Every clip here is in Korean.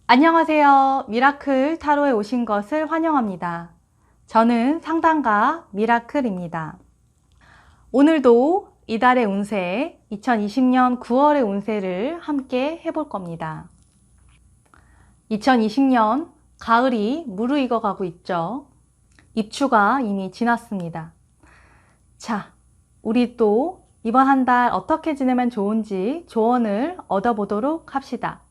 안녕하세요. 미라클 타로에 오신 것을 환영합니다. 저는 상담가 미라클입니다. 오늘도 이달의 운세, 2020년 9월의 운세를 함께 해볼 겁니다. 2020년 가을이 무르익어 가고 있죠. 입추가 이미 지났습니다. 자, 우리 또 이번 한 달 어떻게 지내면 좋은지 조언을 얻어보도록 합시다.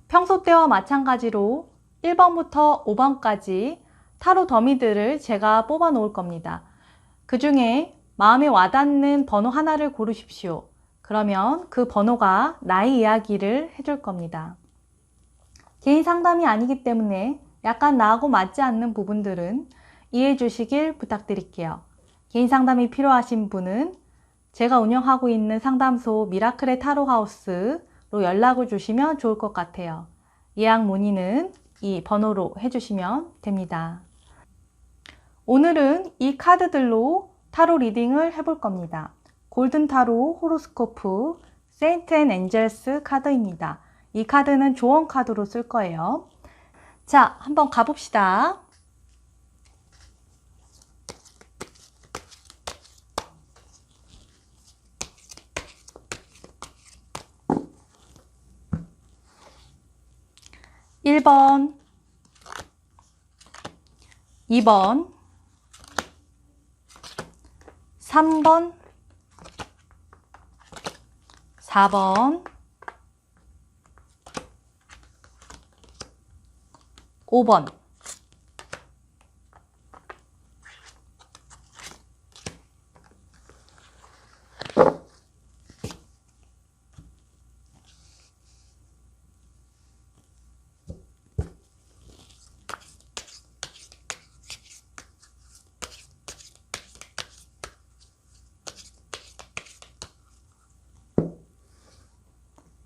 평소 때와 마찬가지로 1번부터 5번까지 타로 더미들을 제가 뽑아 놓을 겁니다. 그 중에 마음에 와닿는 번호 하나를 고르십시오. 그러면 그 번호가 나의 이야기를 해줄 겁니다. 개인 상담이 아니기 때문에 약간 나하고 맞지 않는 부분들은 이해해 주시길 부탁드릴게요. 개인 상담이 필요하신 분은 제가 운영하고 있는 상담소 미라클의 타로하우스 로 연락을 주시면 좋을 것 같아요. 예약 문의는 이 번호로 해주시면 됩니다. 오늘은 이 카드들로 타로 리딩을 해볼 겁니다. 골든 타로 호로스코프 세인트 앤 엔젤스 카드입니다. 이 카드는 조언 카드로 쓸 거예요. 자, 한번 가봅시다. 일 번, 2번, 3번, 4번, 5번.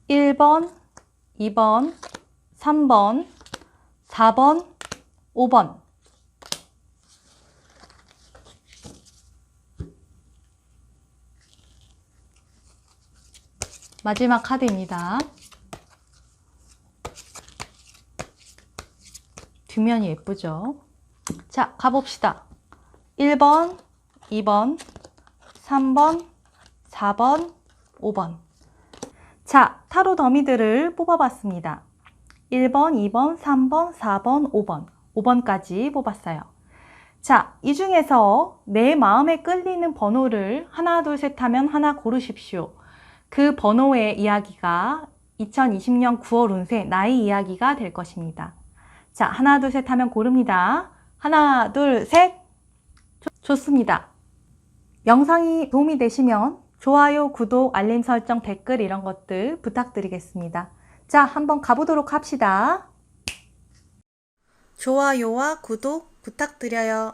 일 번, 2번, 3번, 4번, 5번. 마지막 카드입니다. 뒷면이 예쁘죠? 자, 가봅시다. 1번, 2번, 3번, 4번, 5번. 자, 타로 더미들을 뽑아봤습니다. 1번, 2번, 3번, 4번, 5번. 5번까지 뽑았어요. 자, 이 중에서 내 마음에 끌리는 번호를 하나, 둘, 셋 하면 하나 고르십시오. 그 번호의 이야기가 2020년 9월 운세 나의 이야기가 될 것입니다. 자, 하나, 둘, 셋 하면 고릅니다. 하나, 둘, 셋. 좋습니다. 영상이 도움이 되시면 좋아요, 구독, 알림 설정, 댓글 이런 것들 부탁드리겠습니다. 자, 한번 가보도록 합시다. 좋아요와 구독 부탁드려요.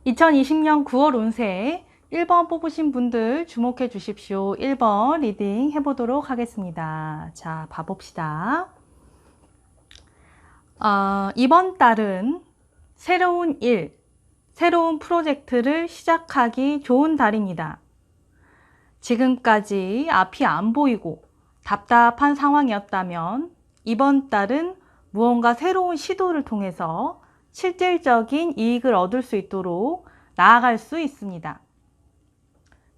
2020년 9월 운세 1번 뽑으신 분들 주목해 주십시오. 1번 리딩 해보도록 하겠습니다. 자, 봐봅시다. 이번 달은 새로운 일, 새로운 프로젝트를 시작하기 좋은 달입니다. 지금까지 앞이 안 보이고 답답한 상황이었다면 이번 달은 무언가 새로운 시도를 통해서 실질적인 이익을 얻을 수 있도록 나아갈 수 있습니다.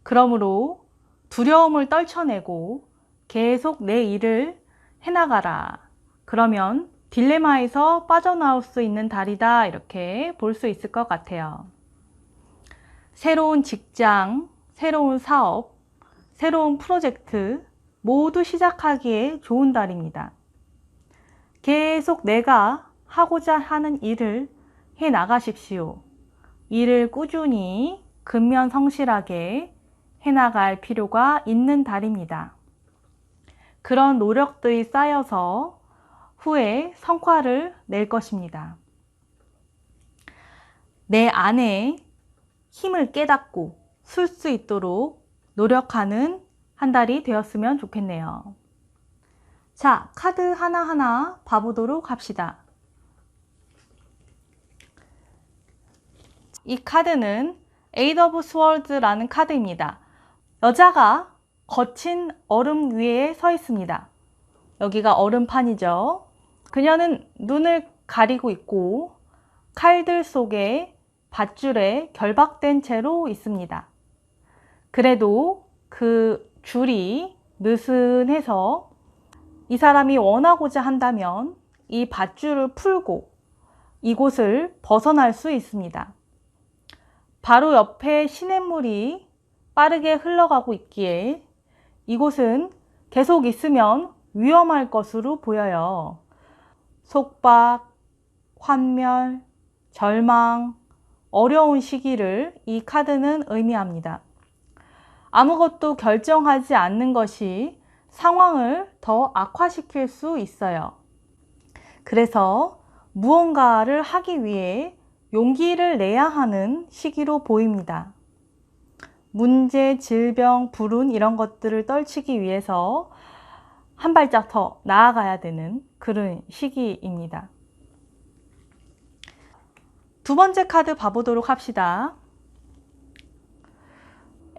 그러므로 두려움을 떨쳐내고 계속 내 일을 해나가라. 그러면 딜레마에서 빠져나올 수 있는 달이다. 이렇게 볼 수 있을 것 같아요. 새로운 직장, 새로운 사업, 새로운 프로젝트 모두 시작하기에 좋은 달입니다. 계속 내가 하고자 하는 일을 해 나가십시오. 일을 꾸준히 근면성실하게 해나갈 필요가 있는 달입니다. 그런 노력들이 쌓여서 후에 성과를 낼 것입니다. 내 안에 힘을 깨닫고 쓸 수 있도록 노력하는 한 달이 되었으면 좋겠네요. 자, 카드 하나하나 봐보도록 합시다. 이 카드는 에이드 오브 스월드라는 카드입니다. 여자가 거친 얼음 위에 서 있습니다. 여기가 얼음판이죠. 그녀는 눈을 가리고 있고 칼들 속에 밧줄에 결박된 채로 있습니다. 그래도 그 줄이 느슨해서 이 사람이 원하고자 한다면 이 밧줄을 풀고 이곳을 벗어날 수 있습니다. 바로 옆에 시냇물이 빠르게 흘러가고 있기에 이곳은 계속 있으면 위험할 것으로 보여요. 속박, 환멸, 절망, 어려운 시기를 이 카드는 의미합니다. 아무것도 결정하지 않는 것이 상황을 더 악화시킬 수 있어요. 그래서 무언가를 하기 위해 용기를 내야 하는 시기로 보입니다. 문제, 질병, 불운 이런 것들을 떨치기 위해서 한 발짝 더 나아가야 되는 그런 시기입니다. 두 번째 카드 봐보도록 합시다.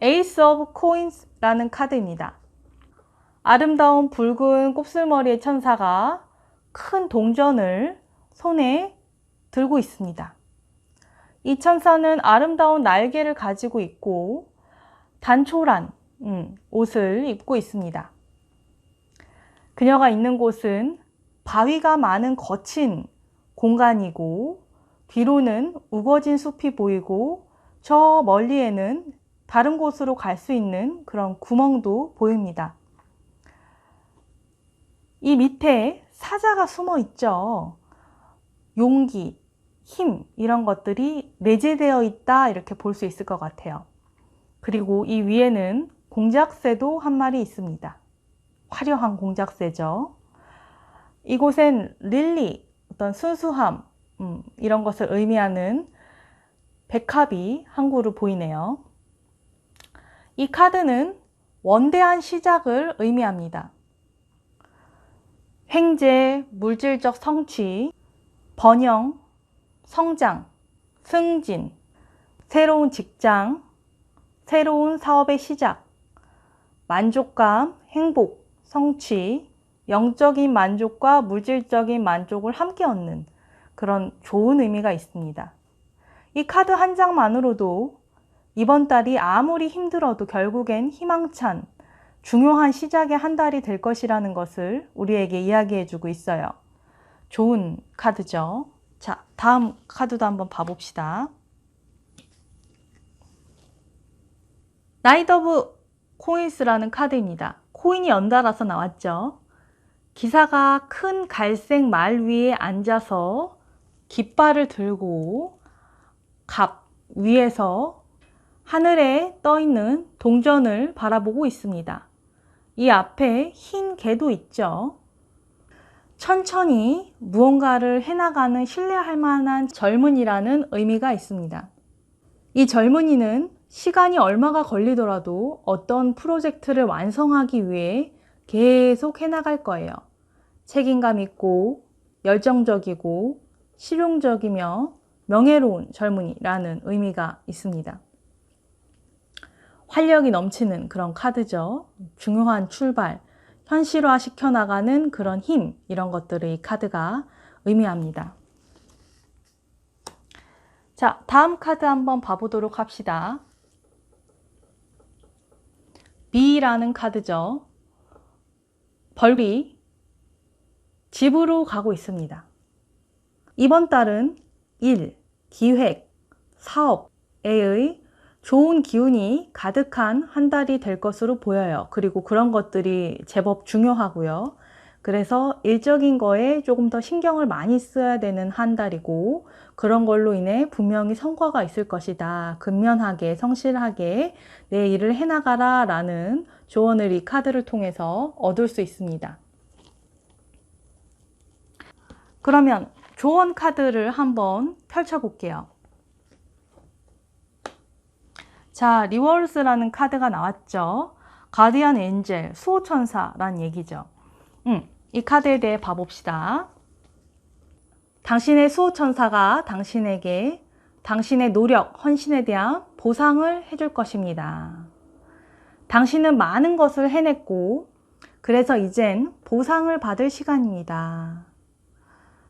에이스 오브 코인스라는 카드입니다. 아름다운 붉은 곱슬머리의 천사가 큰 동전을 손에 들고 있습니다. 이 천사는 아름다운 날개를 가지고 있고 단촐한 옷을 입고 있습니다. 그녀가 있는 곳은 바위가 많은 거친 공간이고 뒤로는 우거진 숲이 보이고 저 멀리에는 다른 곳으로 갈 수 있는 그런 구멍도 보입니다. 이 밑에 사자가 숨어 있죠. 용기, 힘 이런 것들이 내재되어 있다 이렇게 볼 수 있을 것 같아요. 그리고 이 위에는 공작새도 한 마리 있습니다. 화려한 공작새죠. 이곳엔 릴리, 어떤 순수함 이런 것을 의미하는 백합이 한 그루 보이네요. 이 카드는 원대한 시작을 의미합니다. 횡재, 물질적 성취, 번영, 성장, 승진, 새로운 직장, 새로운 사업의 시작, 만족감, 행복, 성취, 영적인 만족과 물질적인 만족을 함께 얻는 그런 좋은 의미가 있습니다. 이 카드 한 장만으로도 이번 달이 아무리 힘들어도 결국엔 희망찬 중요한 시작의 한 달이 될 것이라는 것을 우리에게 이야기해 주고 있어요. 좋은 카드죠. 자, 다음 카드도 한번 봐봅시다. 나이트 오브 코인스라는 카드입니다. 코인이 연달아서 나왔죠. 기사가 큰 갈색 말 위에 앉아서 깃발을 들고 갑 위에서 하늘에 떠 있는 동전을 바라보고 있습니다. 이 앞에 흰 개도 있죠. 천천히 무언가를 해나가는 신뢰할 만한 젊은이라는 의미가 있습니다. 이 젊은이는 시간이 얼마가 걸리더라도 어떤 프로젝트를 완성하기 위해 계속 해나갈 거예요. 책임감 있고 열정적이고 실용적이며 명예로운 젊은이라는 의미가 있습니다. 활력이 넘치는 그런 카드죠. 중요한 출발, 현실화 시켜나가는 그런 힘, 이런 것들을 이 카드가 의미합니다. 자, 다음 카드 한번 봐보도록 합시다. B라는 카드죠. 벌이 집으로 가고 있습니다. 이번 달은 일, 기획, 사업에의 좋은 기운이 가득한 한 달이 될 것으로 보여요. 그리고 그런 것들이 제법 중요하고요. 그래서 일적인 거에 조금 더 신경을 많이 써야 되는 한 달이고, 그런 걸로 인해 분명히 성과가 있을 것이다. 근면하게, 성실하게 내 일을 해나가라 라는 조언을 이 카드를 통해서 얻을 수 있습니다. 그러면 조언 카드를 한번 펼쳐볼게요. 자, 리월스라는 카드가 나왔죠. 가디언 엔젤, 수호천사란 얘기죠. 이 카드에 대해 봐봅시다. 당신의 수호천사가 당신에게 당신의 노력, 헌신에 대한 보상을 해줄 것입니다. 당신은 많은 것을 해냈고, 그래서 이젠 보상을 받을 시간입니다.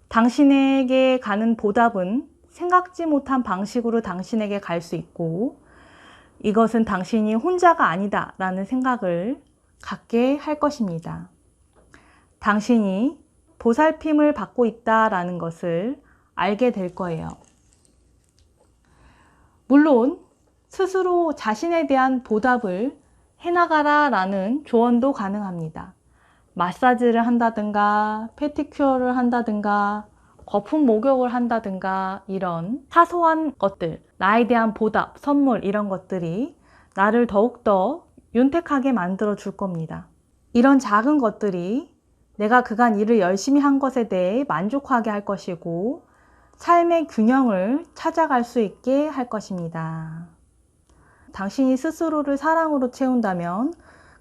당신에게 가는 보답은 생각지 못한 방식으로 당신에게 갈 수 있고, 이것은 당신이 혼자가 아니다 라는 생각을 갖게 할 것입니다. 당신이 보살핌을 받고 있다라는 것을 알게 될 거예요. 물론 스스로 자신에 대한 보답을 해나가라 라는 조언도 가능합니다. 마사지를 한다든가 페티큐어를 한다든가 거품 목욕을 한다든가 이런 사소한 것들, 나에 대한 보답, 선물 이런 것들이 나를 더욱더 윤택하게 만들어 줄 겁니다. 이런 작은 것들이 내가 그간 일을 열심히 한 것에 대해 만족하게 할 것이고 삶의 균형을 찾아갈 수 있게 할 것입니다. 당신이 스스로를 사랑으로 채운다면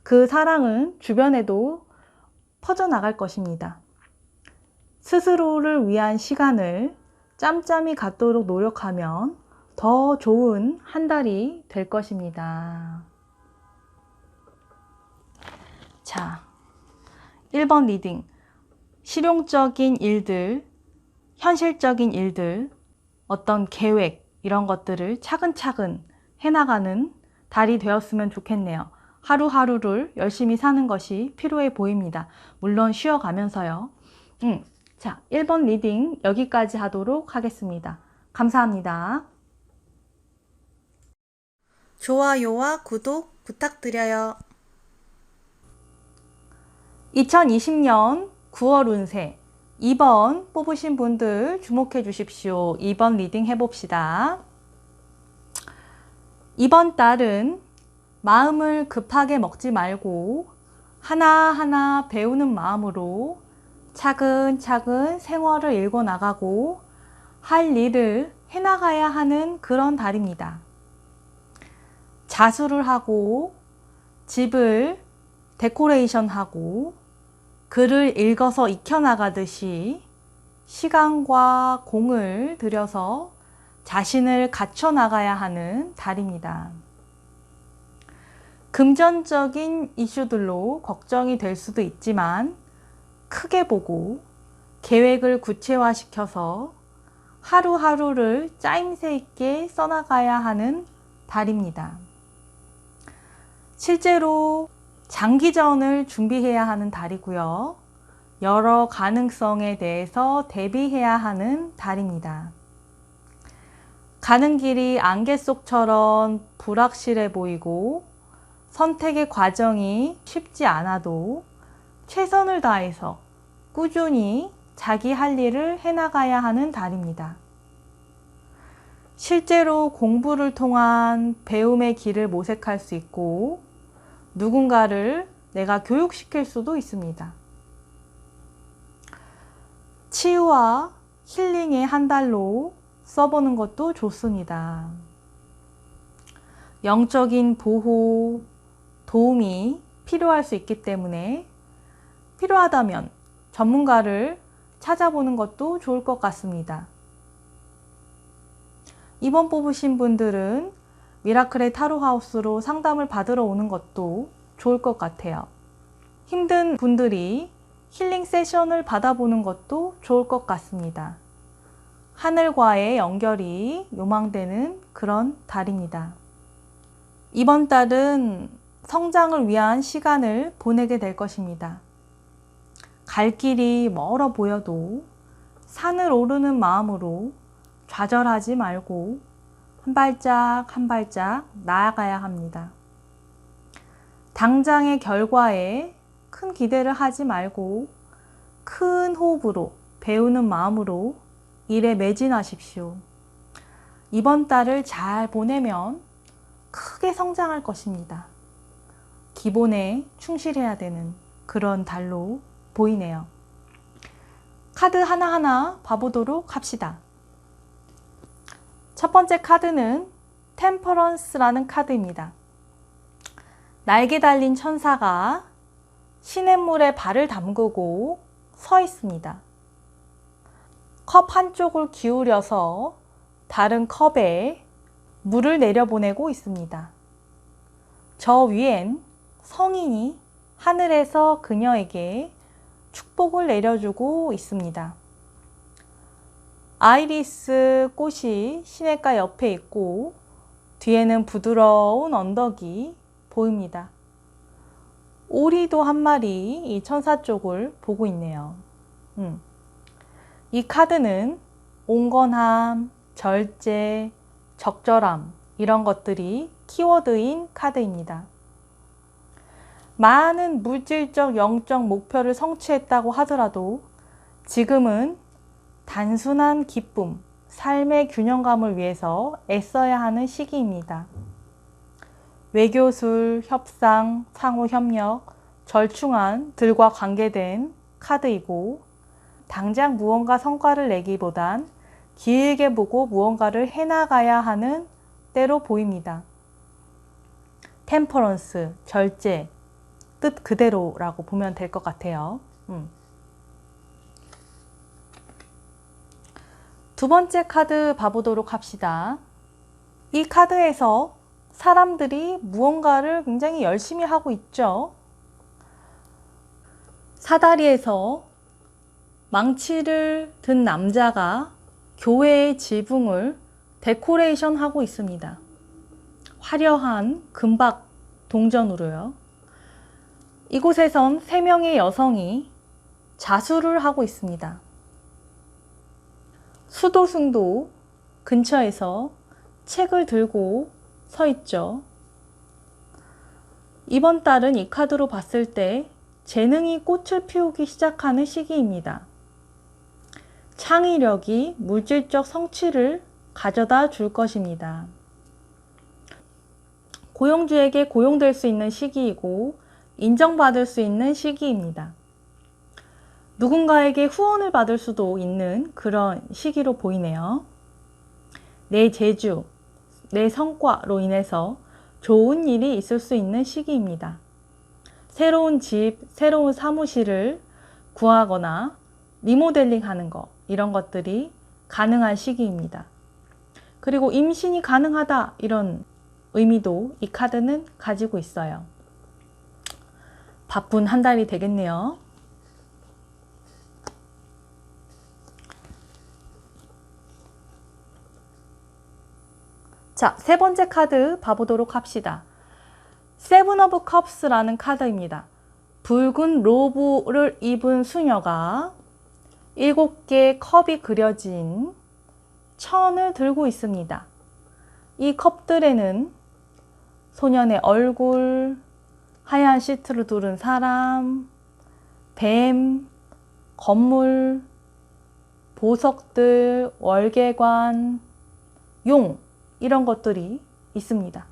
그 사랑은 주변에도 퍼져나갈 것입니다. 스스로를 위한 시간을 짬짬이 갖도록 노력하면 더 좋은 한 달이 될 것입니다. 자, 1번 리딩. 실용적인 일들, 현실적인 일들, 어떤 계획 이런 것들을 차근차근 해나가는 달이 되었으면 좋겠네요. 하루하루를 열심히 사는 것이 필요해 보입니다. 물론 쉬어가면서요. 자, 1번 리딩 여기까지 하도록 하겠습니다. 감사합니다. 좋아요와 구독 부탁드려요. 2020년 9월 운세 2번 뽑으신 분들 주목해 주십시오. 2번 리딩 해봅시다. 이번 달은 마음을 급하게 먹지 말고 하나하나 배우는 마음으로 차근차근 생활을 읽어나가고 할 일을 해나가야 하는 그런 달입니다. 자수를 하고 집을 데코레이션하고 글을 읽어서 익혀나가듯이 시간과 공을 들여서 자신을 갖춰나가야 하는 달입니다. 금전적인 이슈들로 걱정이 될 수도 있지만 크게 보고 계획을 구체화시켜서 하루하루를 짜임새 있게 써나가야 하는 달입니다. 실제로 장기전을 준비해야 하는 달이고요. 여러 가능성에 대해서 대비해야 하는 달입니다. 가는 길이 안개 속처럼 불확실해 보이고 선택의 과정이 쉽지 않아도 최선을 다해서 꾸준히 자기 할 일을 해나가야 하는 달입니다. 실제로 공부를 통한 배움의 길을 모색할 수 있고 누군가를 내가 교육시킬 수도 있습니다. 치유와 힐링의 한 달로 써보는 것도 좋습니다. 영적인 보호, 도움이 필요할 수 있기 때문에 필요하다면 전문가를 찾아보는 것도 좋을 것 같습니다. 2번 뽑으신 분들은 미라클의 타로하우스로 상담을 받으러 오는 것도 좋을 것 같아요. 힘든 분들이 힐링 세션을 받아보는 것도 좋을 것 같습니다. 하늘과의 연결이 요망되는 그런 달입니다. 이번 달은 성장을 위한 시간을 보내게 될 것입니다. 갈 길이 멀어 보여도 산을 오르는 마음으로 좌절하지 말고 한 발짝 한 발짝 나아가야 합니다. 당장의 결과에 큰 기대를 하지 말고 큰 호흡으로, 배우는 마음으로 일에 매진하십시오. 이번 달을 잘 보내면 크게 성장할 것입니다. 기본에 충실해야 되는 그런 달로 보이네요. 카드 하나하나 봐보도록 합시다. 첫 번째 카드는 템퍼런스라는 카드입니다. 날개 달린 천사가 시냇물에 발을 담그고 서 있습니다. 컵 한쪽을 기울여서 다른 컵에 물을 내려보내고 있습니다. 저 위엔 성인이 하늘에서 그녀에게 축복을 내려주고 있습니다. 아이리스 꽃이 시냇가 옆에 있고 뒤에는 부드러운 언덕이 보입니다. 오리도 한 마리 이 천사 쪽을 보고 있네요. 이 카드는 온건함, 절제, 적절함 이런 것들이 키워드인 카드입니다. 많은 물질적, 영적 목표를 성취했다고 하더라도 지금은 단순한 기쁨, 삶의 균형감을 위해서 애써야 하는 시기입니다. 외교술, 협상, 상호협력, 절충안 들과 관계된 카드이고 당장 무언가 성과를 내기보단 길게 보고 무언가를 해나가야 하는 때로 보입니다. 템퍼런스, 절제, 뜻 그대로라고 보면 될 것 같아요. 두 번째 카드 봐보도록 합시다. 이 카드에서 사람들이 무언가를 굉장히 열심히 하고 있죠. 사다리에서 망치를 든 남자가 교회의 지붕을 데코레이션 하고 있습니다. 화려한 금박 동전으로요. 이곳에선 3명의 여성이 자수를 하고 있습니다. 수도승도 근처에서 책을 들고 서 있죠. 이번 달은 이 카드로 봤을 때 재능이 꽃을 피우기 시작하는 시기입니다. 창의력이 물질적 성취를 가져다 줄 것입니다. 고용주에게 고용될 수 있는 시기이고 인정받을 수 있는 시기입니다. 누군가에게 후원을 받을 수도 있는 그런 시기로 보이네요. 내 재주, 내 성과로 인해서 좋은 일이 있을 수 있는 시기입니다. 새로운 집, 새로운 사무실을 구하거나 리모델링 하는 것, 이런 것들이 가능한 시기입니다. 그리고 임신이 가능하다, 이런 의미도 이 카드는 가지고 있어요. 바쁜 한 달이 되겠네요. 자, 세 번째 카드 봐보도록 합시다. 세븐 오브 컵스라는 카드입니다. 붉은 로브를 입은 수녀가 7개의 컵이 그려진 천을 들고 있습니다. 이 컵들에는 소년의 얼굴, 하얀 시트를 두른 사람, 뱀, 건물, 보석들, 월계관, 용, 이런 것들이 있습니다.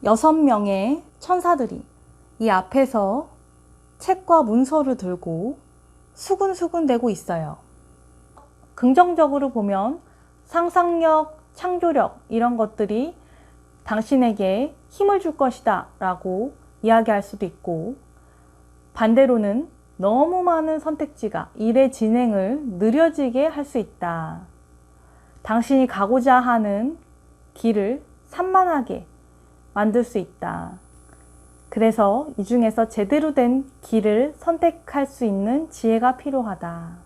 6명의 천사들이 이 앞에서 책과 문서를 들고 수근수근 대고 있어요. 긍정적으로 보면 상상력, 창조력 이런 것들이 당신에게 힘을 줄 것이다 라고 이야기할 수도 있고, 반대로는 너무 많은 선택지가 일의 진행을 느려지게 할 수 있다. 당신이 가고자 하는 길을 산만하게 만들 수 있다. 그래서 이 중에서 제대로 된 길을 선택할 수 있는 지혜가 필요하다.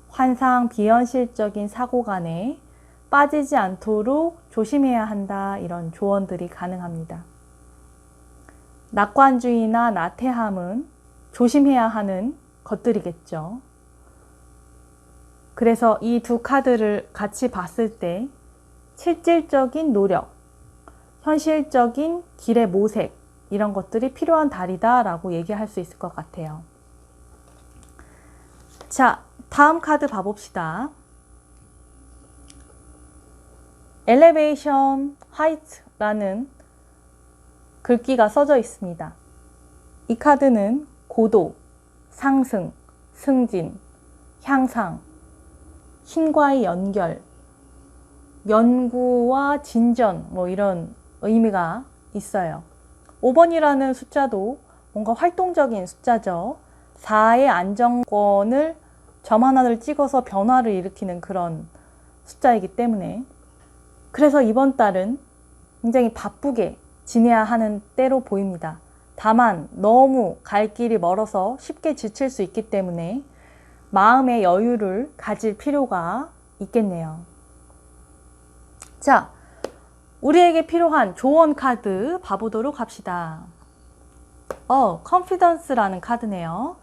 환상, 비현실적인 사고관에 빠지지 않도록 조심해야 한다. 이런 조언들이 가능합니다. 낙관주의나 나태함은 조심해야 하는 것들이겠죠. 그래서 이 두 카드를 같이 봤을 때 실질적인 노력, 현실적인 길의 모색 이런 것들이 필요한 달이다 라고 얘기할 수 있을 것 같아요. 자, 다음 카드 봐봅시다. 엘리베이션 하이트라는 글귀가 써져 있습니다. 이 카드는 고도, 상승, 승진, 향상, 신과의 연결, 연구와 진전 이런 의미가 있어요. 5번이라는 숫자도 뭔가 활동적인 숫자죠. 4의 안정권을 점 하나를 찍어서 변화를 일으키는 그런 숫자이기 때문에 그래서 이번 달은 굉장히 바쁘게 지내야 하는 때로 보입니다. 다만 너무 갈 길이 멀어서 쉽게 지칠 수 있기 때문에 마음의 여유를 가질 필요가 있겠네요. 자, 우리에게 필요한 조언 카드 봐보도록 합시다. 컨피던스라는 카드네요.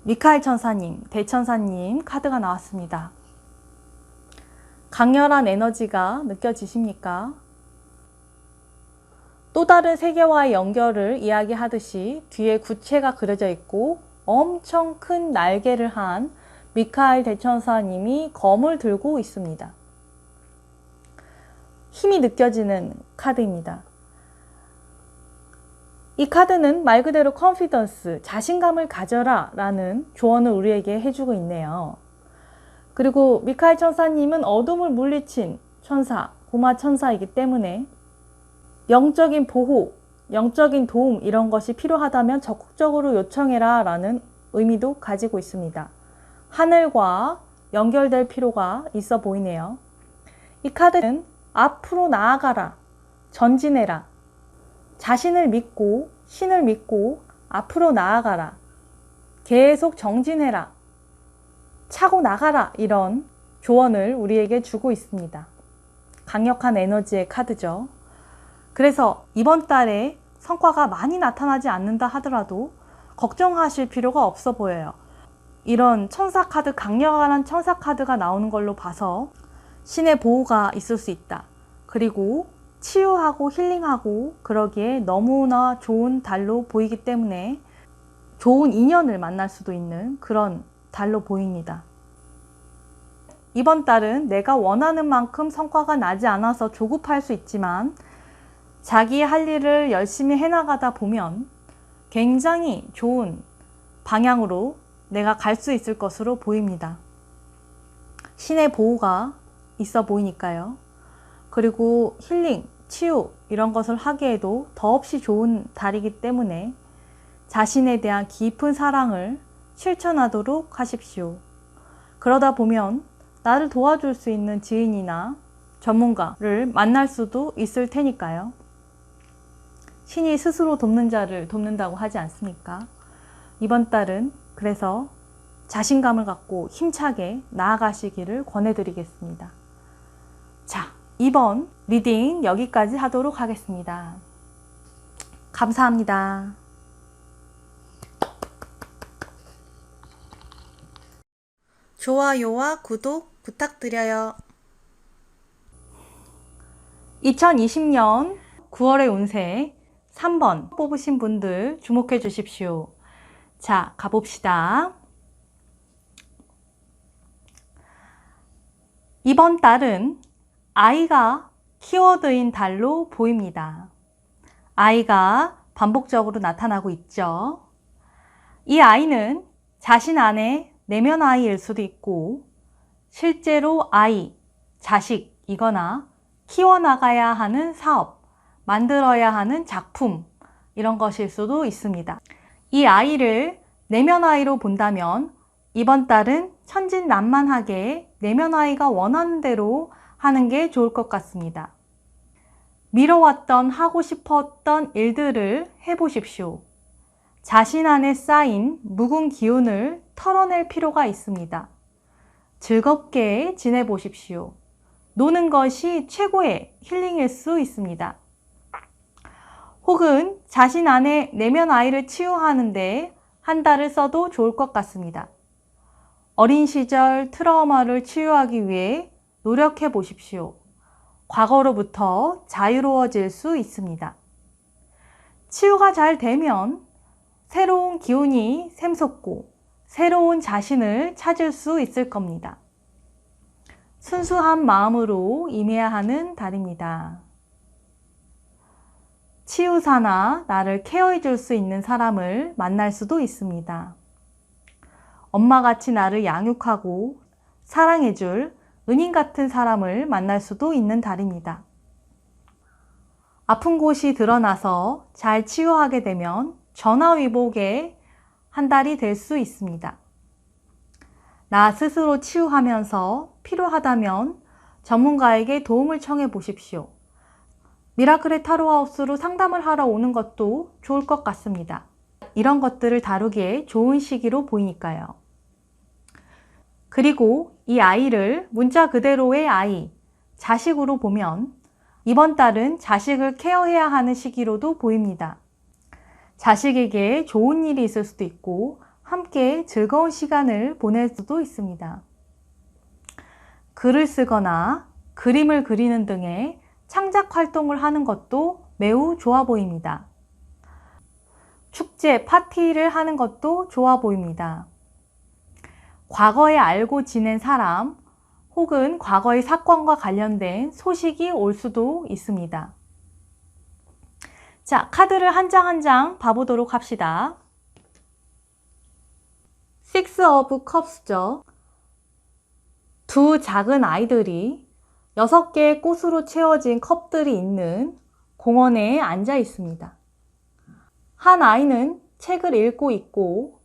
미카엘 천사님, 대천사님 카드가 나왔습니다. 강렬한 에너지가 느껴지십니까? 또 다른 세계와의 연결을 이야기하듯이 뒤에 구체가 그려져 있고 엄청 큰 날개를 한 미카엘 대천사님이 검을 들고 있습니다. 힘이 느껴지는 카드입니다. 이 카드는 말 그대로 컨피던스, 자신감을 가져라 라는 조언을 우리에게 해주고 있네요. 그리고 미카엘 천사님은 어둠을 물리친 천사, 고마 천사이기 때문에 영적인 보호, 영적인 도움 이런 것이 필요하다면 적극적으로 요청해라 라는 의미도 가지고 있습니다. 하늘과 연결될 필요가 있어 보이네요. 이 카드는 앞으로 나아가라, 전진해라, 자신을 믿고 신을 믿고 앞으로 나아가라, 계속 정진해라, 차고 나가라 이런 조언을 우리에게 주고 있습니다. 강력한 에너지의 카드죠. 그래서 이번 달에 성과가 많이 나타나지 않는다 하더라도 걱정하실 필요가 없어 보여요. 이런 천사 카드, 강력한 천사 카드가 나오는 걸로 봐서 신의 보호가 있을 수 있다. 그리고 치유하고 힐링하고 그러기에 너무나 좋은 달로 보이기 때문에 좋은 인연을 만날 수도 있는 그런 달로 보입니다. 이번 달은 내가 원하는 만큼 성과가 나지 않아서 조급할 수 있지만 자기의 할 일을 열심히 해나가다 보면 굉장히 좋은 방향으로 내가 갈 수 있을 것으로 보입니다. 신의 보호가 있어 보이니까요. 그리고 힐링, 치유 이런 것을 하기에도 더없이 좋은 달이기 때문에 자신에 대한 깊은 사랑을 실천하도록 하십시오. 그러다 보면 나를 도와줄 수 있는 지인이나 전문가를 만날 수도 있을 테니까요. 신이 스스로 돕는 자를 돕는다고 하지 않습니까? 이번 달은 그래서 자신감을 갖고 힘차게 나아가시기를 권해드리겠습니다. 자, 이번 리딩 여기까지 하도록 하겠습니다. 감사합니다. 좋아요와 구독 부탁드려요. 2020년 9월의 운세 3번 뽑으신 분들 주목해 주십시오. 자, 가봅시다. 이번 달은 아이가 키워드인 달로 보입니다. 아이가 반복적으로 나타나고 있죠. 이 아이는 자신 안에 내면 아이일 수도 있고 실제로 아이, 자식이거나 키워나가야 하는 사업, 만들어야 하는 작품 이런 것일 수도 있습니다. 이 아이를 내면 아이로 본다면 이번 달은 천진난만하게 내면 아이가 원하는 대로 하는 게 좋을 것 같습니다. 미뤄왔던 하고 싶었던 일들을 해보십시오. 자신 안에 쌓인 묵은 기운을 털어낼 필요가 있습니다. 즐겁게 지내보십시오. 노는 것이 최고의 힐링일 수 있습니다. 혹은 자신 안에 내면 아이를 치유하는데 한 달을 써도 좋을 것 같습니다. 어린 시절 트라우마를 치유하기 위해 노력해 보십시오. 과거로부터 자유로워질 수 있습니다. 치유가 잘 되면 새로운 기운이 샘솟고 새로운 자신을 찾을 수 있을 겁니다. 순수한 마음으로 임해야 하는 달입니다. 치유사나 나를 케어해 줄 수 있는 사람을 만날 수도 있습니다. 엄마같이 나를 양육하고 사랑해 줄 은인 같은 사람을 만날 수도 있는 달입니다. 아픈 곳이 드러나서 잘 치유하게 되면 전화위복의 한 달이 될 수 있습니다. 나 스스로 치유하면서 필요하다면 전문가에게 도움을 청해 보십시오. 미라클의 타로하우스로 상담을 하러 오는 것도 좋을 것 같습니다. 이런 것들을 다루기에 좋은 시기로 보이니까요. 그리고 이 아이를 문자 그대로의 아이, 자식으로 보면 이번 달은 자식을 케어해야 하는 시기로도 보입니다. 자식에게 좋은 일이 있을 수도 있고 함께 즐거운 시간을 보낼 수도 있습니다. 글을 쓰거나 그림을 그리는 등의 창작 활동을 하는 것도 매우 좋아 보입니다. 축제, 파티를 하는 것도 좋아 보입니다. 과거에 알고 지낸 사람 혹은 과거의 사건과 관련된 소식이 올 수도 있습니다. 자, 카드를 한 장 한 장 봐보도록 합시다. Six of Cups죠. 두 작은 아이들이 6개의 꽃으로 채워진 컵들이 있는 공원에 앉아 있습니다. 한 아이는 책을 읽고 있고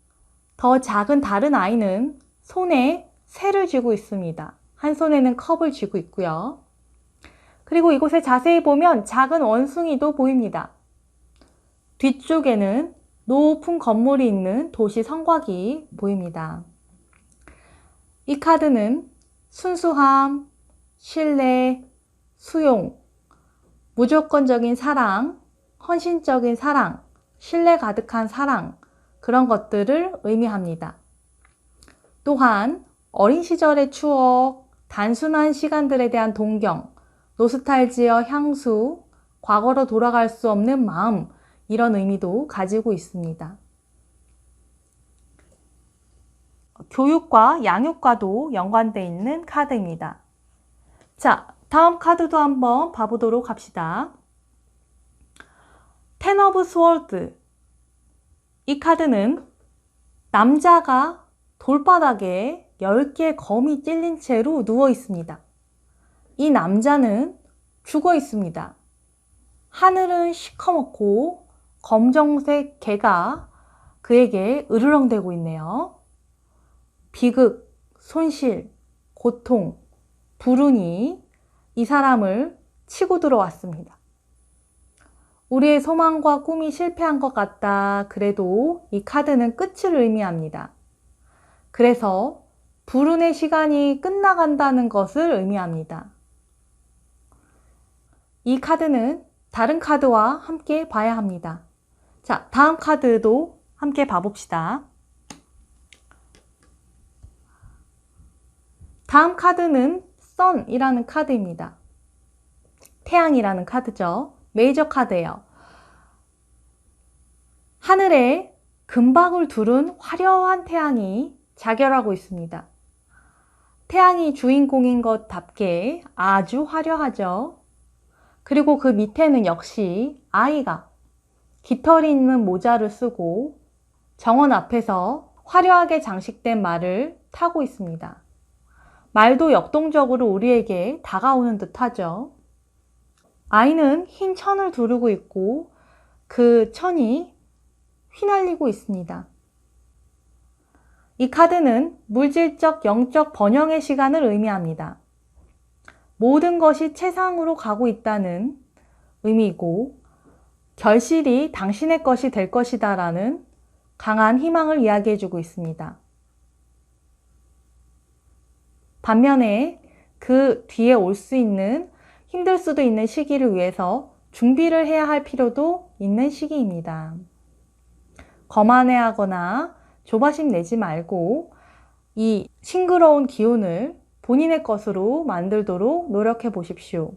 더 작은 다른 아이는 손에 새를 쥐고 있습니다. 한 손에는 컵을 쥐고 있고요. 그리고 이곳에 자세히 보면 작은 원숭이도 보입니다. 뒤쪽에는 높은 건물이 있는 도시 성곽이 보입니다. 이 카드는 순수함, 신뢰, 수용, 무조건적인 사랑, 헌신적인 사랑, 신뢰 가득한 사랑, 그런 것들을 의미합니다. 또한 어린 시절의 추억, 단순한 시간들에 대한 동경, 노스탈지어 향수, 과거로 돌아갈 수 없는 마음, 이런 의미도 가지고 있습니다. 교육과 양육과도 연관되어 있는 카드입니다. 자, 다음 카드도 한번 봐보도록 합시다. Ten of Swords. 이 카드는 남자가 돌바닥에 10개의 검이 찔린 채로 누워 있습니다. 이 남자는 죽어 있습니다. 하늘은 시커멓고 검정색 개가 그에게 으르렁대고 있네요. 비극, 손실, 고통, 불운이 이 사람을 치고 들어왔습니다. 우리의 소망과 꿈이 실패한 것 같다. 그래도 이 카드는 끝을 의미합니다. 그래서 불운의 시간이 끝나간다는 것을 의미합니다. 이 카드는 다른 카드와 함께 봐야 합니다. 자, 다음 카드도 함께 봐봅시다. 다음 카드는 Sun이라는 카드입니다. 태양이라는 카드죠. 메이저 카드예요. 하늘에 금방울 두른 화려한 태양이 자결하고 있습니다. 태양이 주인공인 것답게 아주 화려하죠. 그리고 그 밑에는 역시 아이가 깃털이 있는 모자를 쓰고 정원 앞에서 화려하게 장식된 말을 타고 있습니다. 말도 역동적으로 우리에게 다가오는 듯 하죠. 아이는 흰 천을 두르고 있고 그 천이 휘날리고 있습니다. 이 카드는 물질적, 영적 번영의 시간을 의미합니다. 모든 것이 최상으로 가고 있다는 의미이고 결실이 당신의 것이 될 것이다 라는 강한 희망을 이야기해주고 있습니다. 반면에 그 뒤에 올 수 있는 힘들 수도 있는 시기를 위해서 준비를 해야 할 필요도 있는 시기입니다. 거만해하거나 조바심 내지 말고 이 싱그러운 기운을 본인의 것으로 만들도록 노력해 보십시오.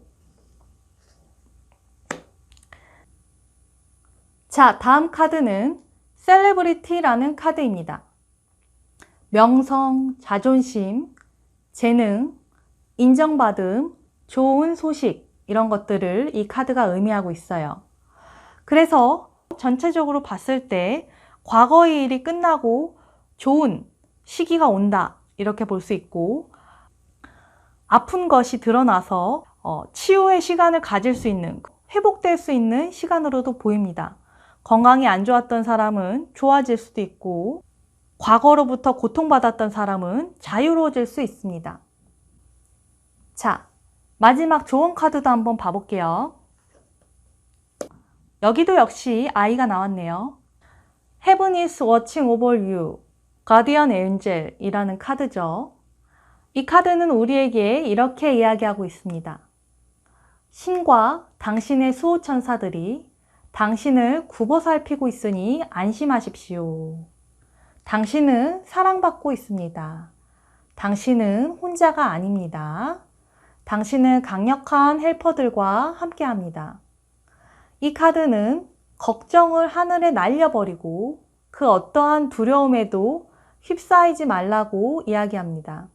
자, 다음 카드는 셀레브리티라는 카드입니다. 명성, 자존심, 재능, 인정받음, 좋은 소식 이런 것들을 이 카드가 의미하고 있어요. 그래서 전체적으로 봤을 때 과거의 일이 끝나고 좋은 시기가 온다 이렇게 볼 수 있고, 아픈 것이 드러나서 치유의 시간을 가질 수 있는, 회복될 수 있는 시간으로도 보입니다. 건강이 안 좋았던 사람은 좋아질 수도 있고, 과거로부터 고통받았던 사람은 자유로워질 수 있습니다. 자, 마지막 조언 카드도 한번 봐볼게요. 여기도 역시 아이가 나왔네요. Heaven is watching over you, Guardian Angel 이라는 카드죠. 이 카드는 우리에게 이렇게 이야기하고 있습니다. 신과 당신의 수호천사들이 당신을 굽어 살피고 있으니 안심하십시오. 당신은 사랑받고 있습니다. 당신은 혼자가 아닙니다. 당신은 강력한 헬퍼들과 함께합니다. 이 카드는 걱정을 하늘에 날려버리고 그 어떠한 두려움에도 휩싸이지 말라고 이야기합니다.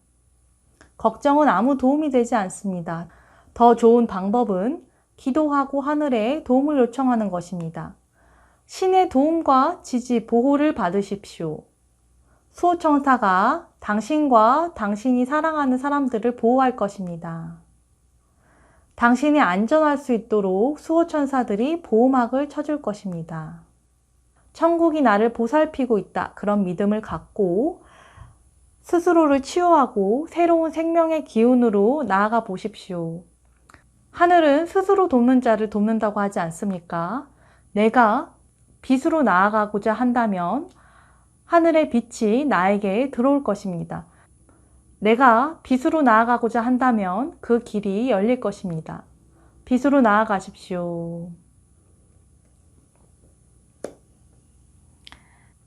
걱정은 아무 도움이 되지 않습니다. 더 좋은 방법은 기도하고 하늘에 도움을 요청하는 것입니다. 신의 도움과 지지, 보호를 받으십시오. 수호천사가 당신과 당신이 사랑하는 사람들을 보호할 것입니다. 당신이 안전할 수 있도록 수호천사들이 보호막을 쳐줄 것입니다. 천국이 나를 보살피고 있다. 그런 믿음을 갖고 스스로를 치유하고 새로운 생명의 기운으로 나아가 보십시오. 하늘은 스스로 돕는 자를 돕는다고 하지 않습니까? 내가 빛으로 나아가고자 한다면 하늘의 빛이 나에게 들어올 것입니다. 내가 빛으로 나아가고자 한다면 그 길이 열릴 것입니다. 빛으로 나아가십시오.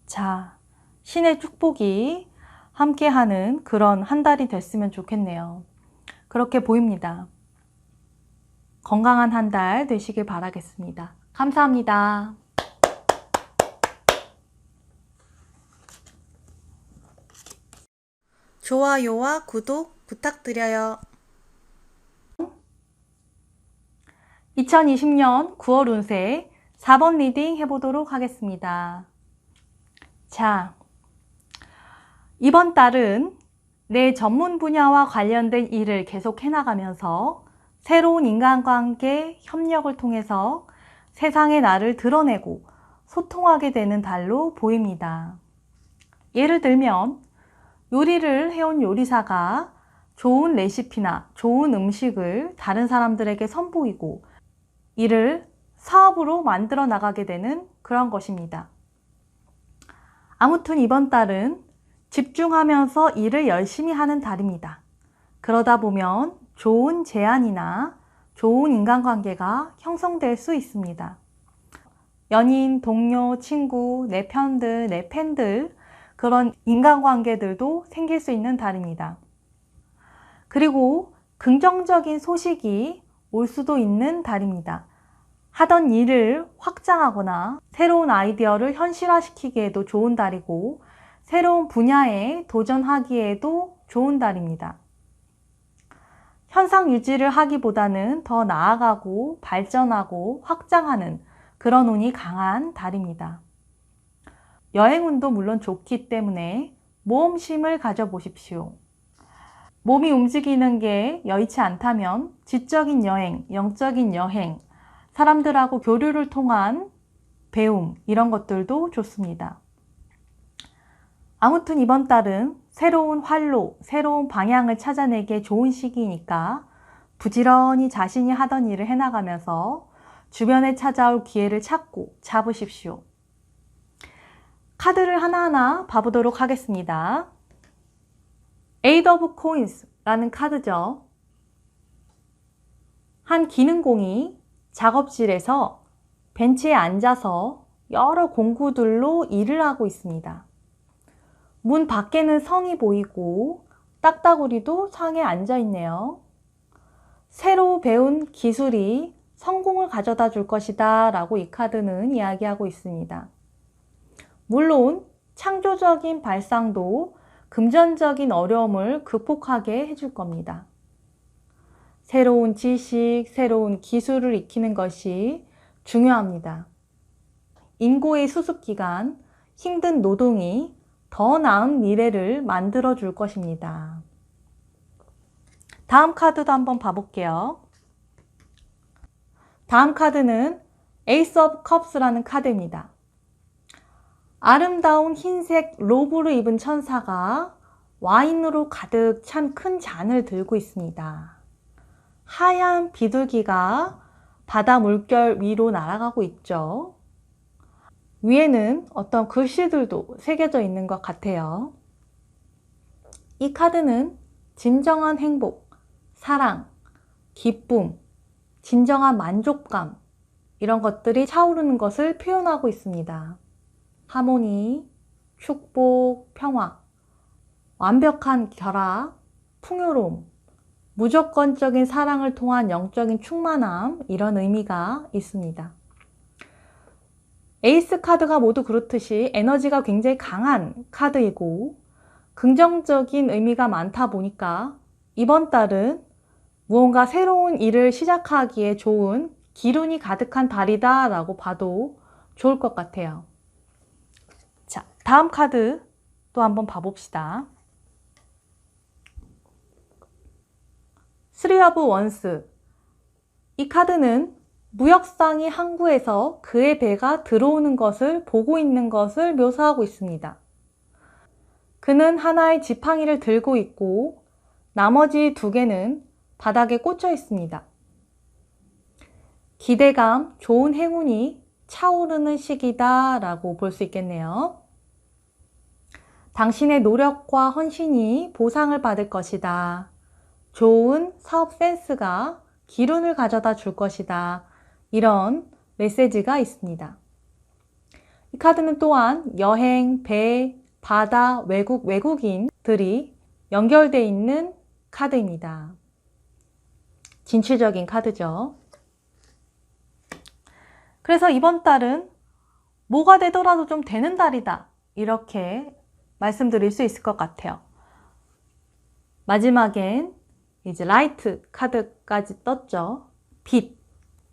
자, 신의 축복이 함께하는 그런 한 달이 됐으면 좋겠네요. 그렇게 보입니다. 건강한 한 달 되시길 바라겠습니다. 감사합니다. 좋아요와 구독 부탁드려요. 2020년 9월 운세 4번 리딩 해보도록 하겠습니다. 자, 이번 달은 내 전문 분야와 관련된 일을 계속 해나가면서 새로운 인간관계, 협력을 통해서 세상의 나를 드러내고 소통하게 되는 달로 보입니다. 예를 들면 요리를 해온 요리사가 좋은 레시피나 좋은 음식을 다른 사람들에게 선보이고 이를 사업으로 만들어 나가게 되는 그런 것입니다. 아무튼 이번 달은 집중하면서 일을 열심히 하는 달입니다. 그러다 보면 좋은 제안이나 좋은 인간관계가 형성될 수 있습니다. 연인, 동료, 친구, 내 편들, 내 팬들 그런 인간관계들도 생길 수 있는 달입니다. 그리고 긍정적인 소식이 올 수도 있는 달입니다. 하던 일을 확장하거나 새로운 아이디어를 현실화시키기에도 좋은 달이고 새로운 분야에 도전하기에도 좋은 달입니다. 현상 유지를 하기보다는 더 나아가고 발전하고 확장하는 그런 운이 강한 달입니다. 여행운도 물론 좋기 때문에 모험심을 가져보십시오. 몸이 움직이는 게 여의치 않다면 지적인 여행, 영적인 여행, 사람들하고 교류를 통한 배움 이런 것들도 좋습니다. 아무튼 이번 달은 새로운 활로, 새로운 방향을 찾아내기에 좋은 시기이니까 부지런히 자신이 하던 일을 해나가면서 주변에 찾아올 기회를 찾고 잡으십시오. 카드를 하나하나 봐보도록 하겠습니다. Eight of Coins라는 카드죠. 한 기능공이 작업실에서 벤치에 앉아서 여러 공구들로 일을 하고 있습니다. 문 밖에는 성이 보이고 딱따구리도 상에 앉아 있네요. 새로 배운 기술이 성공을 가져다 줄 것이다 라고 이 카드는 이야기하고 있습니다. 물론 창조적인 발상도 금전적인 어려움을 극복하게 해줄 겁니다. 새로운 지식, 새로운 기술을 익히는 것이 중요합니다. 인고의 수습기간, 힘든 노동이 더 나은 미래를 만들어 줄 것입니다. 다음 카드도 한번 봐볼게요. 다음 카드는 에이스 오브 컵스라는 카드입니다. 아름다운 흰색 로브를 입은 천사가 와인으로 가득 찬 큰 잔을 들고 있습니다. 하얀 비둘기가 바다 물결 위로 날아가고 있죠. 위에는 어떤 글씨들도 새겨져 있는 것 같아요. 이 카드는 진정한 행복, 사랑, 기쁨, 진정한 만족감 이런 것들이 차오르는 것을 표현하고 있습니다. 하모니, 축복, 평화, 완벽한 결합, 풍요로움, 무조건적인 사랑을 통한 영적인 충만함 이런 의미가 있습니다. 에이스 카드가 모두 그렇듯이 에너지가 굉장히 강한 카드이고 긍정적인 의미가 많다 보니까 이번 달은 무언가 새로운 일을 시작하기에 좋은 기운이 가득한 달이다 라고 봐도 좋을 것 같아요. 자, 다음 카드 또 한번 봐봅시다. 3 of Wands. 이 카드는 무역상이 항구에서 그의 배가 들어오는 것을 보고 있는 것을 묘사하고 있습니다. 그는 하나의 지팡이를 들고 있고 나머지 2개는 바닥에 꽂혀 있습니다. 기대감, 좋은 행운이 차오르는 시기다 라고 볼 수 있겠네요. 당신의 노력과 헌신이 보상을 받을 것이다. 좋은 사업 센스가 기운을 가져다 줄 것이다. 이런 메시지가 있습니다. 이 카드는 또한 여행, 배, 바다, 외국인들이 연결되어 있는 카드입니다. 진취적인 카드죠. 그래서 이번 달은 뭐가 되더라도 좀 되는 달이다. 이렇게 말씀드릴 수 있을 것 같아요. 마지막엔 이제 라이트 카드까지 떴죠. 빛,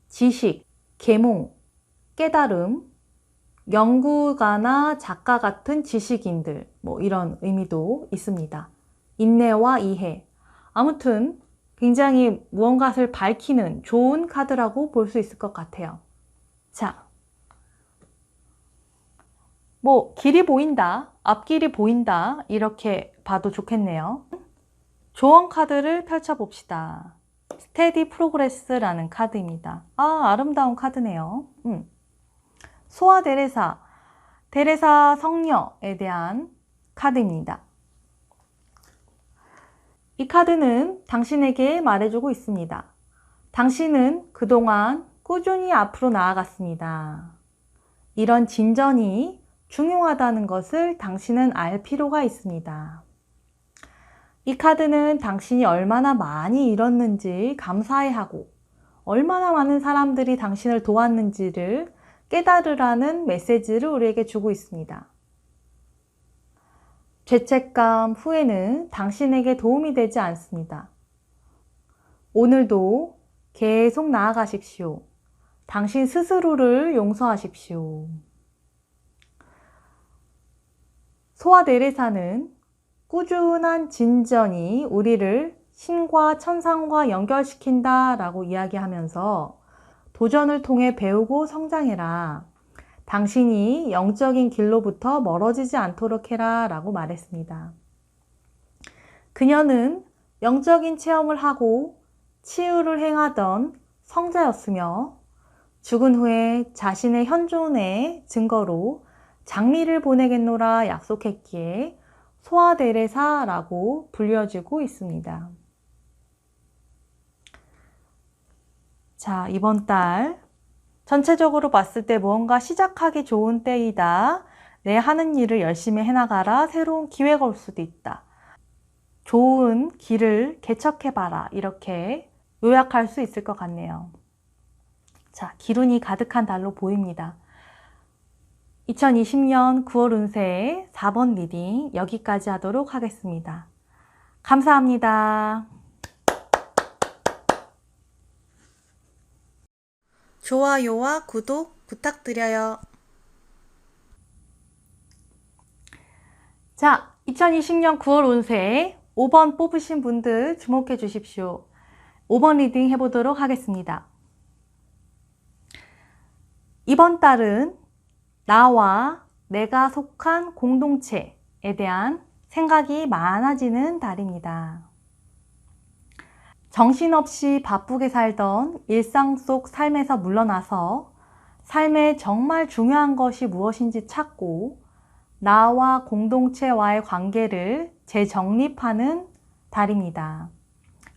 지식, 계몽, 깨달음, 연구가나 작가 같은 지식인들 뭐 이런 의미도 있습니다. 인내와 이해. 아무튼 굉장히 무언가를 밝히는 좋은 카드라고 볼 수 있을 것 같아요. 자, 뭐 길이 보인다, 앞길이 보인다 이렇게 봐도 좋겠네요. 조언 카드를 펼쳐봅시다. 스테디 프로그레스라는 카드입니다. 아름다운 카드네요. 소아 데레사, 데레사 성녀에 대한 카드입니다. 이 카드는 당신에게 말해주고 있습니다. 당신은 그동안 꾸준히 앞으로 나아갔습니다. 이런 진전이 중요하다는 것을 당신은 알 필요가 있습니다. 이 카드는 당신이 얼마나 많이 잃었는지 감사해하고 얼마나 많은 사람들이 당신을 도왔는지를 깨달으라는 메시지를 우리에게 주고 있습니다. 죄책감, 후회는 당신에게 도움이 되지 않습니다. 오늘도 계속 나아가십시오. 당신 스스로를 용서하십시오. 소아 데레사는 꾸준한 진전이 우리를 신과 천상과 연결시킨다 라고 이야기하면서 도전을 통해 배우고 성장해라. 당신이 영적인 길로부터 멀어지지 않도록 해라 라고 말했습니다. 그녀는 영적인 체험을 하고 치유를 행하던 성자였으며 죽은 후에 자신의 현존의 증거로 장미를 보내겠노라 약속했기에 소아데레사라고 불려지고 있습니다. 자, 이번 달 전체적으로 봤을 때 무언가 시작하기 좋은 때이다. 내 하는 일을 열심히 해나가라. 새로운 기회가 올 수도 있다. 좋은 길을 개척해봐라. 이렇게 요약할 수 있을 것 같네요. 자, 기운이 가득한 달로 보입니다. 2020년 9월 운세 4번 리딩 여기까지 하도록 하겠습니다. 감사합니다. 좋아요와 구독 부탁드려요. 자, 2020년 9월 운세 5번 뽑으신 분들 주목해 주십시오. 5번 리딩 해보도록 하겠습니다. 이번 달은 나와 내가 속한 공동체에 대한 생각이 많아지는 달입니다. 정신없이 바쁘게 살던 일상 속 삶에서 물러나서 삶에 정말 중요한 것이 무엇인지 찾고 나와 공동체와의 관계를 재정립하는 달입니다.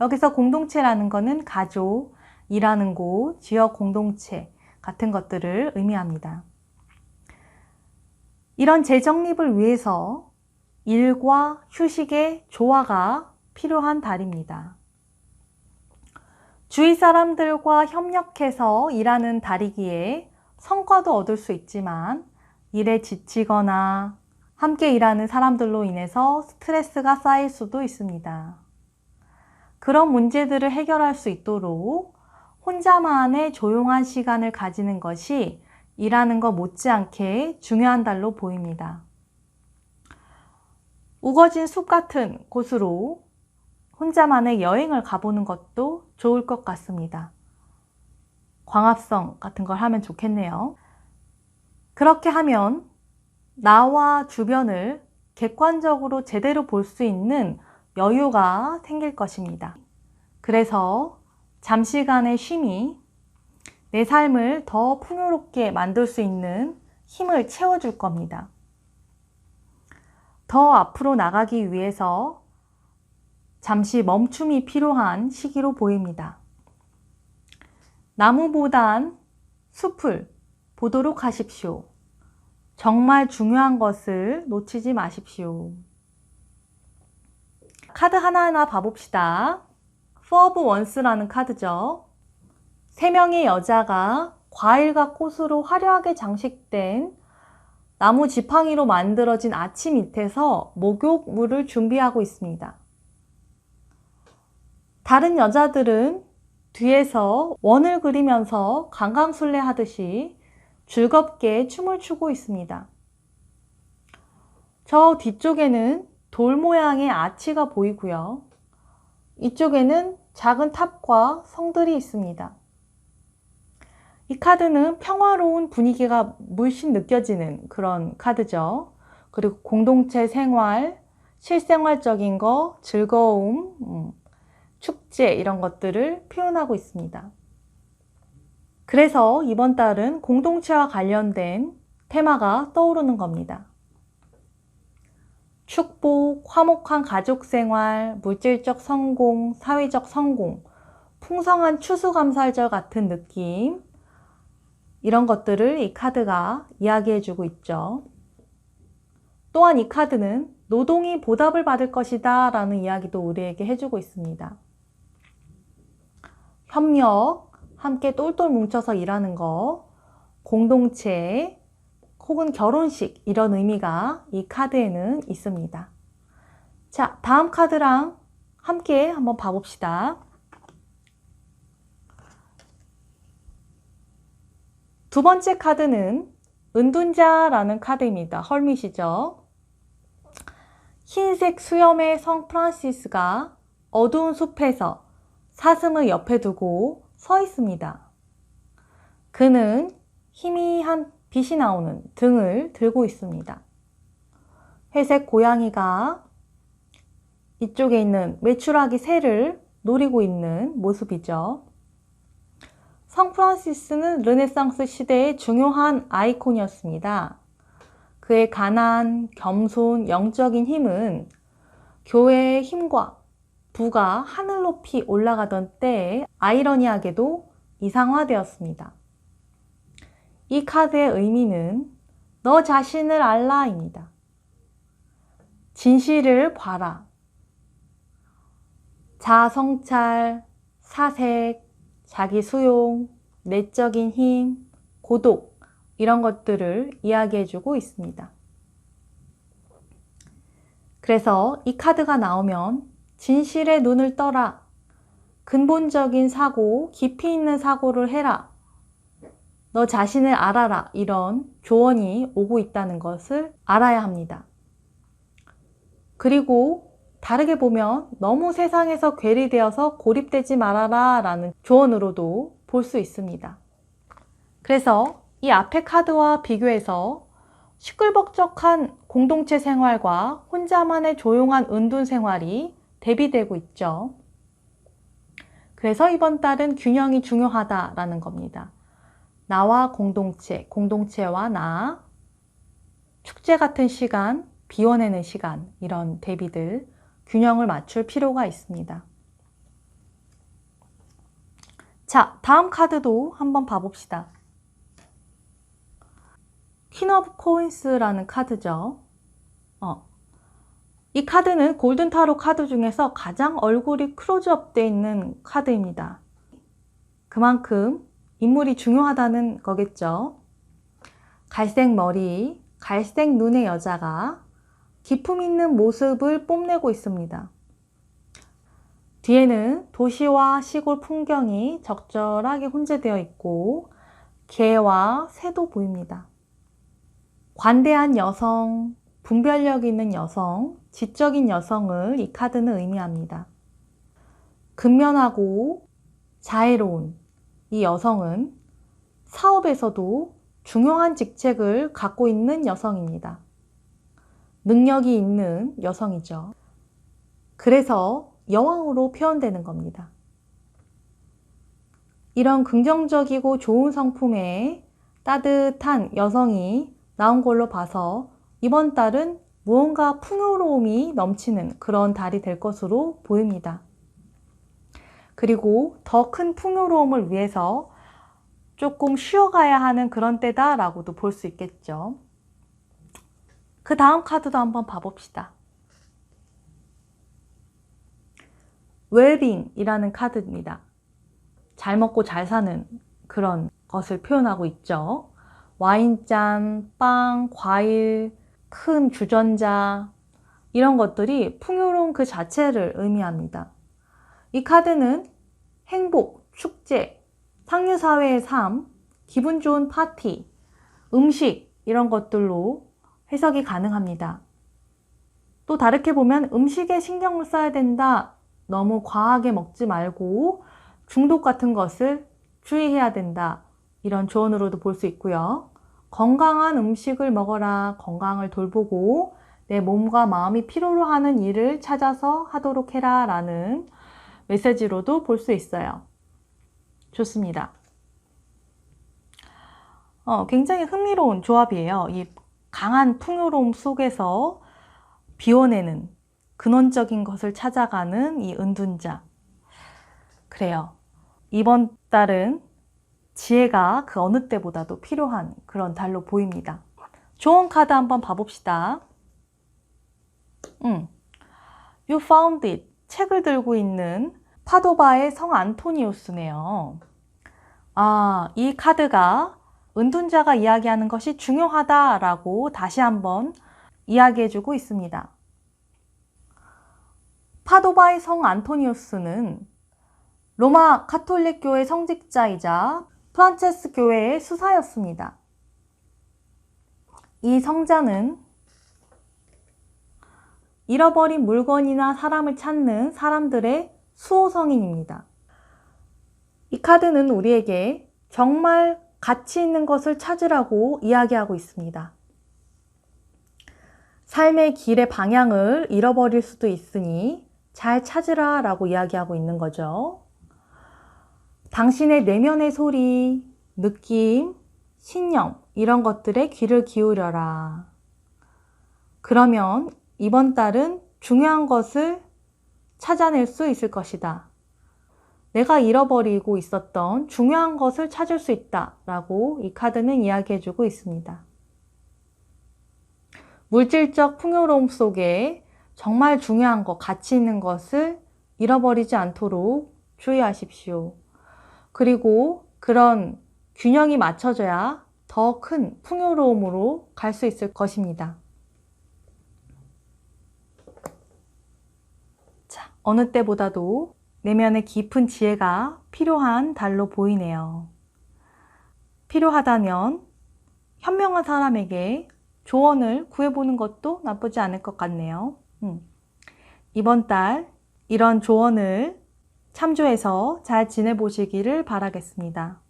여기서 공동체라는 것은 가족, 일하는 곳, 지역 공동체 같은 것들을 의미합니다. 이런 재정립을 위해서 일과 휴식의 조화가 필요한 달입니다. 주위 사람들과 협력해서 일하는 달이기에 성과도 얻을 수 있지만 일에 지치거나 함께 일하는 사람들로 인해서 스트레스가 쌓일 수도 있습니다. 그런 문제들을 해결할 수 있도록 혼자만의 조용한 시간을 가지는 것이 일하는 것 못지않게 중요한 달로 보입니다. 우거진 숲 같은 곳으로 혼자만의 여행을 가보는 것도 좋을 것 같습니다. 광합성 같은 걸 하면 좋겠네요. 그렇게 하면 나와 주변을 객관적으로 제대로 볼 수 있는 여유가 생길 것입니다. 그래서 잠시간의 쉼이 내 삶을 더 풍요롭게 만들 수 있는 힘을 채워줄 겁니다. 더 앞으로 나가기 위해서 잠시 멈춤이 필요한 시기로 보입니다. 나무보단 숲을 보도록 하십시오. 정말 중요한 것을 놓치지 마십시오. 카드 하나하나 봐봅시다. Four of Wands라는 카드죠. 3명의 여자가 과일과 꽃으로 화려하게 장식된 나무 지팡이로 만들어진 아치 밑에서 목욕물을 준비하고 있습니다. 다른 여자들은 뒤에서 원을 그리면서 강강술래 하듯이 즐겁게 춤을 추고 있습니다. 저 뒤쪽에는 돌 모양의 아치가 보이고요. 이쪽에는 작은 탑과 성들이 있습니다. 이 카드는 평화로운 분위기가 물씬 느껴지는 그런 카드죠. 그리고 공동체 생활, 실생활적인 거, 즐거움, 축제 이런 것들을 표현하고 있습니다. 그래서 이번 달은 공동체와 관련된 테마가 떠오르는 겁니다. 축복, 화목한 가족생활, 물질적 성공, 사회적 성공, 풍성한 추수감사절 같은 느낌, 이런 것들을 이 카드가 이야기해주고 있죠. 또한 이 카드는 노동이 보답을 받을 것이다 라는 이야기도 우리에게 해주고 있습니다. 협력, 함께 똘똘 뭉쳐서 일하는 거, 공동체, 혹은 결혼식 이런 의미가 이 카드에는 있습니다. 자, 다음 카드랑 함께 한번 봐봅시다. 두 번째 카드는 은둔자라는 카드입니다. 헐밋이죠. 흰색 수염의 성 프란시스가 어두운 숲에서 사슴을 옆에 두고 서 있습니다. 그는 희미한 빛이 나오는 등을 들고 있습니다. 회색 고양이가 이쪽에 있는 메추라기 새를 노리고 있는 모습이죠. 성 프란시스는 르네상스 시대의 중요한 아이콘이었습니다. 그의 가난, 겸손, 영적인 힘은 교회의 힘과 부가 하늘 높이 올라가던 때에 아이러니하게도 이상화되었습니다. 이 카드의 의미는 너 자신을 알라입니다. 진실을 봐라. 자아성찰, 사색, 자기 수용, 내적인 힘, 고독 이런 것들을 이야기해주고 있습니다. 그래서 이 카드가 나오면 진실의 눈을 떠라. 근본적인 사고, 깊이 있는 사고를 해라. 너 자신을 알아라. 이런 조언이 오고 있다는 것을 알아야 합니다. 그리고 다르게 보면 너무 세상에서 괴리되어서 고립되지 말아라 라는 조언으로도 볼 수 있습니다. 그래서 이 앞의 카드와 비교해서 시끌벅적한 공동체 생활과 혼자만의 조용한 은둔 생활이 대비되고 있죠. 그래서 이번 달은 균형이 중요하다라는 겁니다. 나와 공동체, 공동체와 나, 축제 같은 시간, 비워내는 시간, 이런 대비들 균형을 맞출 필요가 있습니다. 자, 다음 카드도 한번 봐봅시다. 퀸 오브 코인스라는 카드죠. 이 카드는 골든 타로 카드 중에서 가장 얼굴이 클로즈업 되어 있는 카드입니다. 그만큼 인물이 중요하다는 거겠죠. 갈색 머리, 갈색 눈의 여자가 기품 있는 모습을 뽐내고 있습니다. 뒤에는 도시와 시골 풍경이 적절하게 혼재되어 있고 개와 새도 보입니다. 관대한 여성, 분별력 있는 여성, 지적인 여성을 이 카드는 의미합니다. 근면하고 자애로운 이 여성은 사업에서도 중요한 직책을 갖고 있는 여성입니다. 능력이 있는 여성이죠. 그래서 여왕으로 표현되는 겁니다. 이런 긍정적이고 좋은 성품의 따뜻한 여성이 나온 걸로 봐서 이번 달은 무언가 풍요로움이 넘치는 그런 달이 될 것으로 보입니다. 그리고 더 큰 풍요로움을 위해서 조금 쉬어가야 하는 그런 때다라고도 볼 수 있겠죠. 그 다음 카드도 한번 봐봅시다. 웰빙이라는 카드입니다. 잘 먹고 잘 사는 그런 것을 표현하고 있죠. 와인잔, 빵, 과일, 큰 주전자 이런 것들이 풍요로운 그 자체를 의미합니다. 이 카드는 행복, 축제, 상류사회의 삶, 기분 좋은 파티, 음식 이런 것들로 해석이 가능합니다. 또 다르게 보면 음식에 신경을 써야 된다. 너무 과하게 먹지 말고 중독 같은 것을 주의해야 된다. 이런 조언으로도 볼 수 있고요. 건강한 음식을 먹어라. 건강을 돌보고 내 몸과 마음이 필요로 하는 일을 찾아서 하도록 해라 라는 메시지로도 볼 수 있어요. 좋습니다. 굉장히 흥미로운 조합이에요. 이 강한 풍요로움 속에서 비워내는 근원적인 것을 찾아가는 이 은둔자. 그래요. 이번 달은 지혜가 그 어느 때보다도 필요한 그런 달로 보입니다. 조언 카드 한번 봐봅시다. You found it. 책을 들고 있는 파도바의 성 안토니우스네요. 이 카드가 은둔자가 이야기하는 것이 중요하다라고 다시 한번 이야기해주고 있습니다. 파도바의 성 안토니우스는 로마 가톨릭 교회 성직자이자 프란체스 교회의 수사였습니다. 이 성자는 잃어버린 물건이나 사람을 찾는 사람들의 수호성인입니다. 이 카드는 우리에게 정말 가치 있는 것을 찾으라고 이야기하고 있습니다. 삶의 길의 방향을 잃어버릴 수도 있으니 잘 찾으라 라고 이야기하고 있는 거죠. 당신의 내면의 소리, 느낌, 신념 이런 것들에 귀를 기울여라. 그러면 이번 달은 중요한 것을 찾아낼 수 있을 것이다. 내가 잃어버리고 있었던 중요한 것을 찾을 수 있다 라고 이 카드는 이야기해주고 있습니다. 물질적 풍요로움 속에 정말 중요한 것, 가치 있는 것을 잃어버리지 않도록 주의하십시오. 그리고 그런 균형이 맞춰져야 더 큰 풍요로움으로 갈 수 있을 것입니다. 자, 어느 때보다도 내면의 깊은 지혜가 필요한 달로 보이네요. 필요하다면 현명한 사람에게 조언을 구해보는 것도 나쁘지 않을 것 같네요. 이번 달 이런 조언을 참조해서 잘 지내보시기를 바라겠습니다.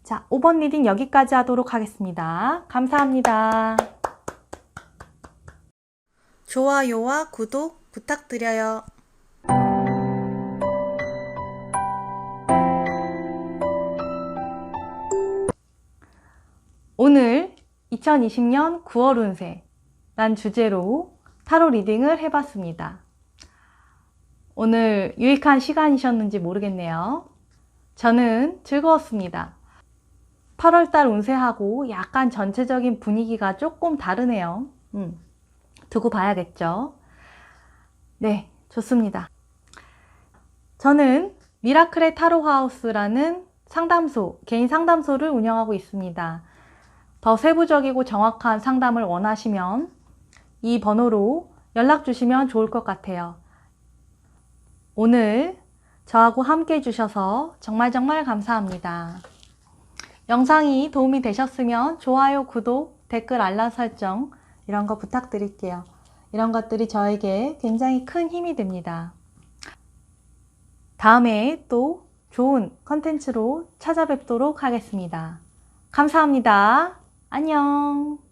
자, 5번 리딩 여기까지 하도록 하겠습니다. 감사합니다. 좋아요와 구독 부탁드려요. 오늘 2020년 9월 운세란 주제로 타로 리딩을 해봤습니다. 오늘 유익한 시간이셨는지 모르겠네요. 저는 즐거웠습니다. 8월달 운세하고 약간 전체적인 분위기가 조금 다르네요. 두고 봐야겠죠. 네, 좋습니다. 저는 미라클의 타로하우스라는 상담소, 개인 상담소를 운영하고 있습니다. 더 세부적이고 정확한 상담을 원하시면 이 번호로 연락 주시면 좋을 것 같아요. 오늘 저하고 함께 해주셔서 정말 감사합니다. 영상이 도움이 되셨으면 좋아요, 구독, 댓글, 알람 설정 이런 거 부탁드릴게요. 이런 것들이 저에게 굉장히 큰 힘이 됩니다. 다음에 또 좋은 컨텐츠로 찾아뵙도록 하겠습니다. 감사합니다. 안녕.